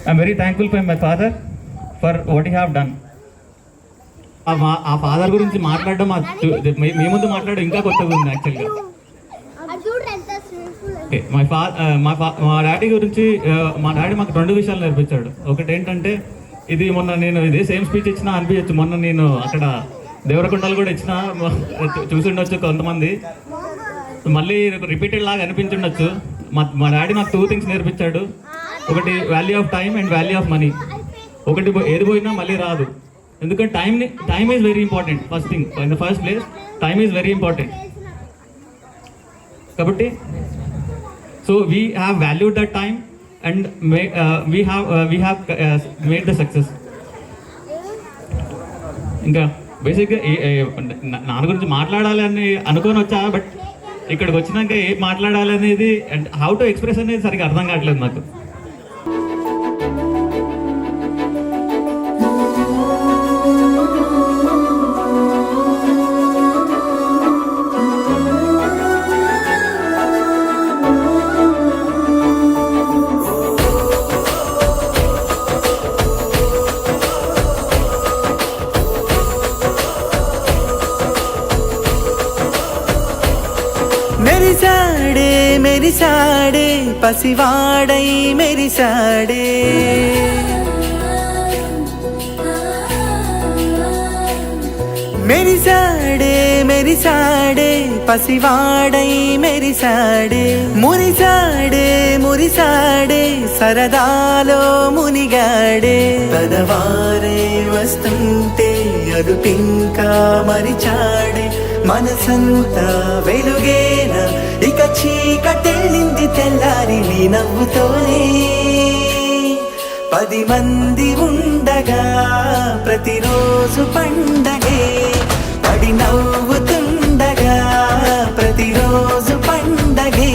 I'm very thankful for my father for what you have done. ఆ father గురించి మాట్లాడడం మీ ముందు మాట్లాడడం ఇంకా కొత్తగా ఉంది యాక్చువల్గా. ఓకే, మా డాడీ గురించి మా డాడీ మాకు 2 విషయాలు నేర్పించాడు. ఒకటి ఏంటంటే, ఇది మొన్న నేను ఇదే సేమ్ స్పీచ్ ఇచ్చినా అనిపించచ్చు, మొన్న నేను అక్కడ దేవరకొండలు కూడా ఇచ్చిన చూసి ఉండొచ్చు కొంతమంది, మళ్ళీ రిపీటెడ్ లాగా అనిపించుండొచ్చు. మా డాడీ నాకు 2 థింగ్స్ నేర్పించాడు. ఒకటి value of time and value of money. ఒకటి ఏది పోయినా మళ్ళీ రాదు, ఎందుకంటే time is very important. First thing in the first place time is very important. కాబట్టి so we have valued that time and we have made the success. ఇంకా బేసిక్గా నా గురించి మాట్లాడాలి అని అనుకొని వచ్చా, బట్ ఇక్కడికి వచ్చినాక ఏం మాట్లాడాలి అనేది అండ్ హౌ టు ఎక్స్ప్రెస్ అనేది సరిగ్గా అర్థం కావట్లేదు నాకు. మెరిసాడే మెరిసాడే పసివాడై మెరిసాడే, మెరిసాడే మెరిసాడే పసివాడై మెరిసాడే, మురిసాడే మురిసాడే సరదాలో మునిగాడే, పదవారే వస్తుంటే అదుపింకా మరిచాడే, మనసంతా వెలుగేనా ఇక చీకటెళ్ళింది తెల్లారి నీ నవ్వుతోనే, 10 మంది ఉండగా ప్రతిరోజు పండగే, పడి నవ్వుతుండగా ప్రతిరోజు పండగే.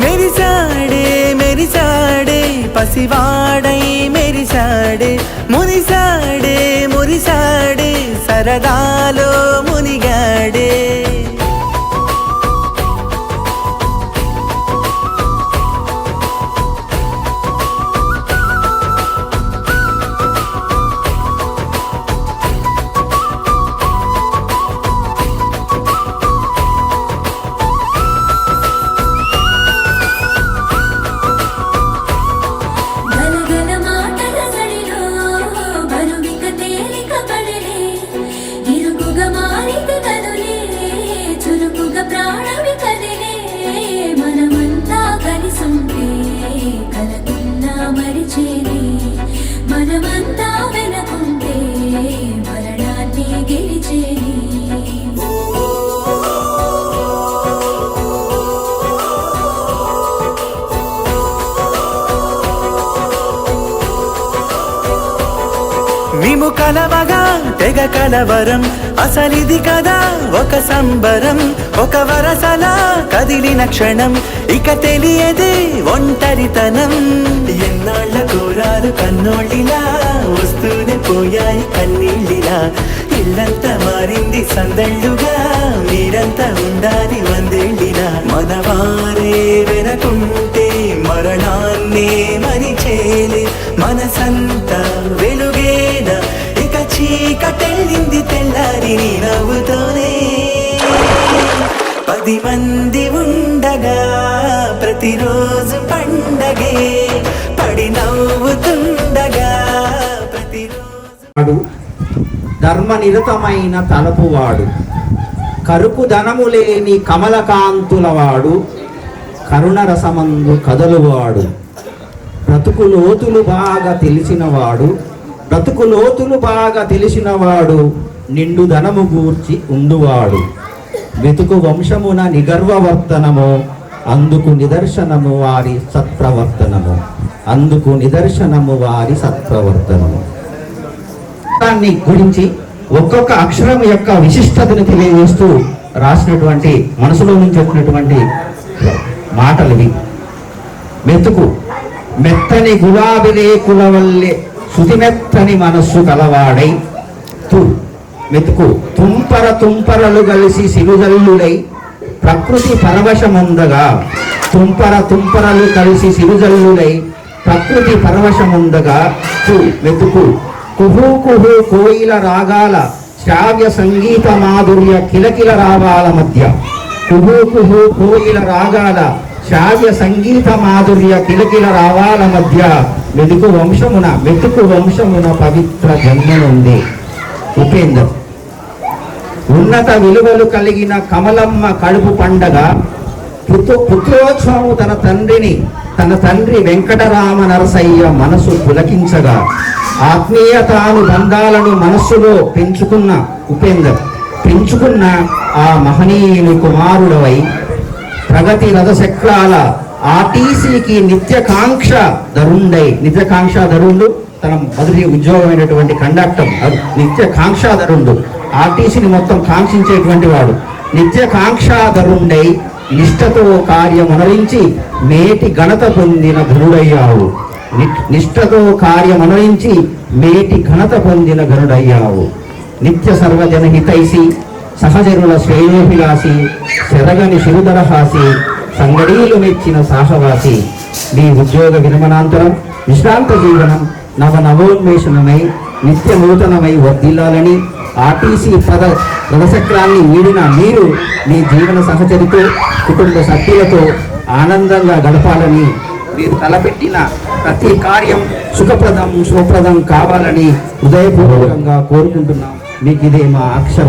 మెరిసాడే మెరిసాడే పసివాడై మెరిసాడే, మురిసాడే మురిసాడే సరదాలో మునిగాడే. మనమంతా వెనకుంటే మరణాన్ని గెలిచేది. మేము కలవగా తెగ కలవరం, అసలిది కదా ఒక సంబరం, ఒక వరసలా కదిలిన క్షణం ఇక తెలియదే ఒంటరితనం. ఎన్నాళ్ళ కోరాలు కన్నోళ్ళిలా వస్తూనే పోయాయి కన్నీళ్ళిలా, ఇల్లంతా మారింది సందళ్ళుగా మీరంతా ఉండాలి 100 ఏళ్ళిలా. మనవారే వెనకుంటే మరణాన్నే మరిచేలే, మనసంతా వెలుగేనా ఇక చీకటెళ్ళింది తెల్లారి నీ నవ్వుతోనే, 10 మంది ఉండగా ప్రతిరోజు పండగే, పడి నవ్వుతుండగా ప్రతిరోజు. ధర్మనిరతమైన తలపువాడు, కరుకు ధనము లేని కమలకాంతులవాడు, కరుణరసమందు కదలువాడు, బ్రతుకు లోతులు బాగా తెలిసినవాడు, బ్రతుకు లోతులు బాగా తెలిసినవాడు, నిండు ధనము గూర్చి ఉండువాడు, వెతుకు వంశమున నిగర్వవర్తనము, అందుకు నిదర్శనము వారి సత్ప్రవర్తనము, అందుకు నిదర్శనము వారి సత్ప్రవర్తనము. దాన్ని గురించి ఒక్కొక్క అక్షరం యొక్క విశిష్టతను తెలియజేస్తూ రాసినటువంటి, మనసులో నుంచి వచ్చినటువంటి మాటలవి. మెతుకు మెత్తని గులాబీ రేకుల వల్లే శృతి మెత్తని మనస్సు కలవాడై తూ మెతుకు తుంపర తుంపరలు కలిసి సిరుజల్లుడై ప్రకృతి పరవశముందగా తుంపర తుంపరలు కలిసి సిరుజల్లుడై ప్రకృతి పరవశముందగా మెతుకు కుహు కుహు కోయిల రాగాల శ్రావ్య సంగీత మాధుర్య కిలకిల రావాల మధ్య కుహు కుహు కోయిల రాగాల శ్రావ్య సంగీత మాధుర్య కిలకిల రావాల మధ్య మెతుకు వంశమున పవిత్ర జన్మనుంది. ఉపేందర్ ఉన్నత విలువలు కలిగిన కమలమ్మ కడుపు పండగ పుత్రోత్సవము తన తండ్రి వెంకటరామ నరసయ్య మనసు పులకించగా ఆత్మీయతానుబంధాలను మనస్సులో పెంచుకున్న ఆ మహనీయుని కుమారుడవై ప్రగతి రథచక్రాల ఆర్టీసీకి నిత్యకాంక్ష ధరుండు తన మొదటి ఉద్యోగమైనటువంటి కండక్టర్ నిత్యకాంక్షాధరుండు ఆర్టీసీని మొత్తం కాంక్షించేటువంటి వాడు నిత్యకాంక్షాధరుండై నిష్ఠతో కార్యమనరించి మేటి ఘనత పొందిన ఘనుడయ్యావు. నిత్య సర్వజన హితైసి సహజనుల శ్రేయోభిలాసి శరగని శిరుదరహాసి సంగడీలు మెచ్చిన సాహవాసి. మీ ఉద్యోగ విరమణాంతరం విశ్రాంత జీవనం నవోన్మేషణమై నిత్య నూతనమై వర్ధిల్లాలని ఆర్టీసీ రథచక్రాన్ని వీడిన మీరు మీ జీవన సహచరితో కుటుంబ సభ్యులతో ఆనందంగా గడపాలని మీరు తలపెట్టిన ప్రతి కార్యం శుభప్రదం కావాలని హృదయపూర్వకంగా కోరుకుంటున్నాం. మీకు ఇదే మా అక్షర